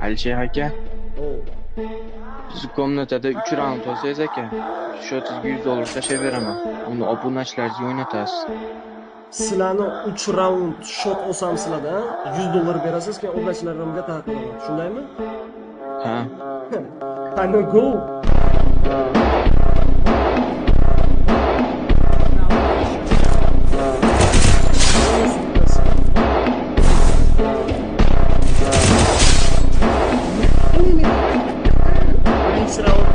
Alisher aka, O. siz komnatada 3 raund olsangiz aka, счетingizga $100 tashlab beraman. Uni obunachilaringizga o'ynatasiz. Sizlarni 3 raund shot olsam sizlarda $100 berasiz, keyin obunachilarimga taqdilaman. Shundaymi? Ha. Qani go. Birinchi raund.